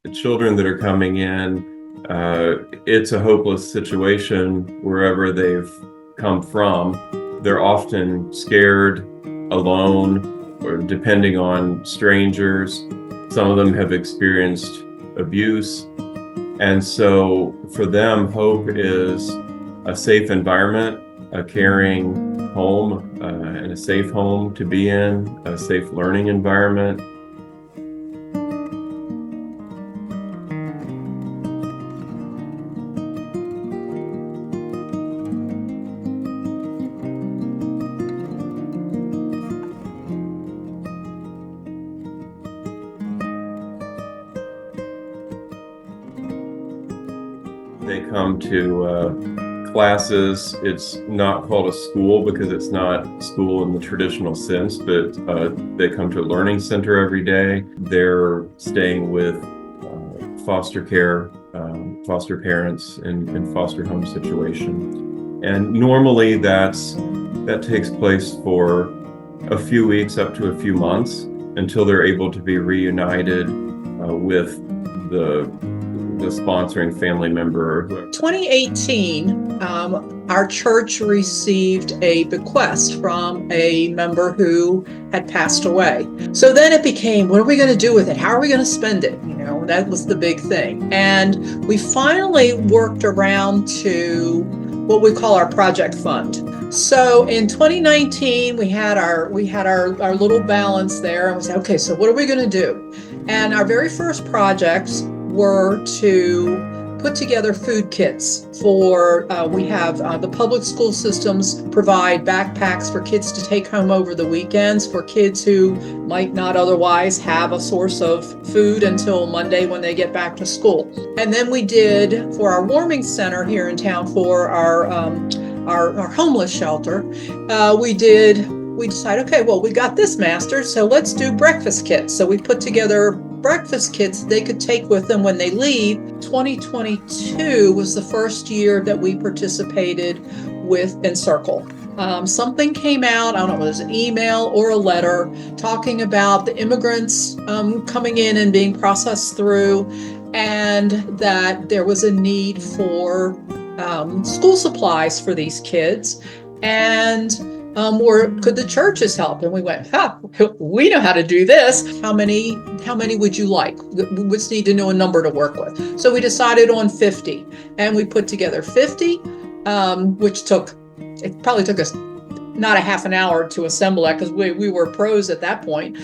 children that are coming in, it's a hopeless situation wherever they've come from. They're often scared, alone, or depending on strangers. Some of them have experienced abuse. And so for them, hope is a safe environment, a caring home, and a safe home to be in, a safe learning environment. They come to classes. It's not called a school because it's not school in the traditional sense, but they come to a learning center every day. They're staying with foster care, foster parents in foster home situation. And normally that takes place for a few weeks up to a few months until they're able to be reunited with the sponsoring family member. 2018, our church received a bequest from a member who had passed away. So then it became, what are we going to do with it? How are we going to spend it? You know, that was the big thing. And we finally worked around to what we call our project fund. So in 2019, we had our little balance there, and we said, okay, so what are we going to do? And our very first projects were to put together food kits for, we have the public school systems provide backpacks for kids to take home over the weekends for kids who might not otherwise have a source of food until Monday when they get back to school. And then we did for our warming center here in town for our homeless shelter, we decided, okay, well, we got this mastered, so let's do breakfast kits. So we put together breakfast kits they could take with them when they leave. 2022 was the first year that we participated with Encircle. Something came out, I don't know if it was an email or a letter, talking about the immigrants coming in and being processed through, and that there was a need for school supplies for these kids. And or could the churches help? And we went, we know how to do this. How many would you like? We just need to know a number to work with. So we decided on 50, and we put together 50, which probably took us not a half an hour to assemble that because we were pros at that point.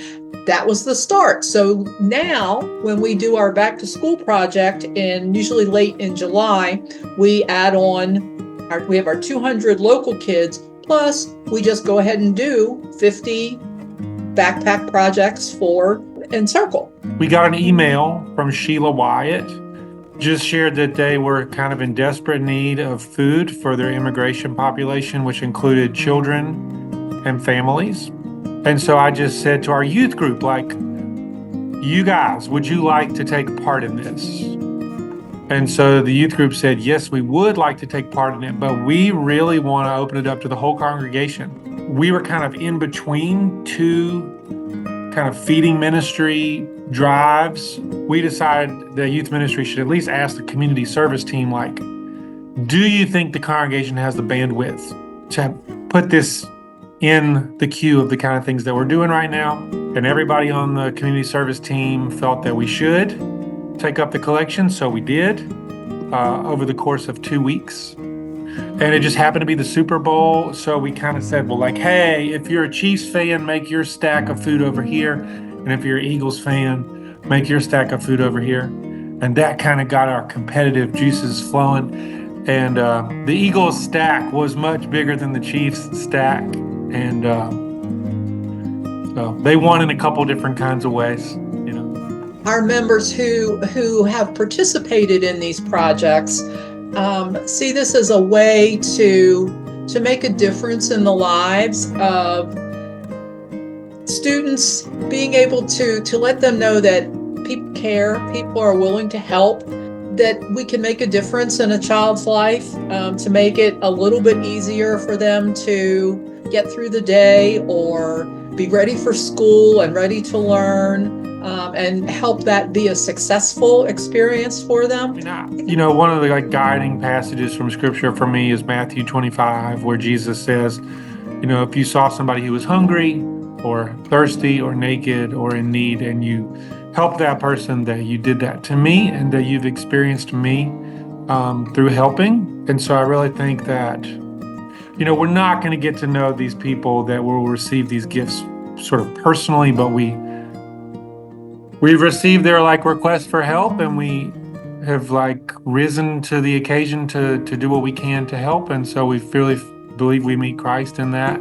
That was the start. So now when we do our back to school project usually late in July, we add on, we have our 200 local kids, plus we just go ahead and do 50 backpack projects for Encircle. We got an email from Sheila Wyatt, just shared that they were kind of in desperate need of food for their immigration population, which included children and families. And so I just said to our youth group, like, you guys, would you like to take part in this? And so the youth group said, yes, we would like to take part in it, but we really want to open it up to the whole congregation. We were kind of in between two kind of feeding ministry drives. We decided the youth ministry should at least ask the community service team, like, do you think the congregation has the bandwidth to put this in the queue of the kind of things that we're doing right now? And everybody on the community service team felt that we should take up the collection, so we did over the course of 2 weeks. And it just happened to be the Super Bowl, so we kind of said, well, like, hey, if you're a Chiefs fan, make your stack of food over here, and if you're an Eagles fan, make your stack of food over here. And that kind of got our competitive juices flowing. And the Eagles stack was much bigger than the Chiefs stack, and so they won in a couple different kinds of ways. Our members who have participated in these projects see this as a way to make a difference in the lives of students, being able to let them know that people care, people are willing to help, that we can make a difference in a child's life, to make it a little bit easier for them to get through the day or be ready for school and ready to learn. and help that be a successful experience for them. One of the guiding passages from scripture for me is Matthew 25, where Jesus says, if you saw somebody who was hungry or thirsty or naked or in need and you help that person, that you did that to me and that you've experienced me through helping. And so I really think that, we're not going to get to know these people that will receive these gifts sort of personally, but we've received their request for help, and we have risen to the occasion to do what we can to help. And so we really believe we meet Christ in that.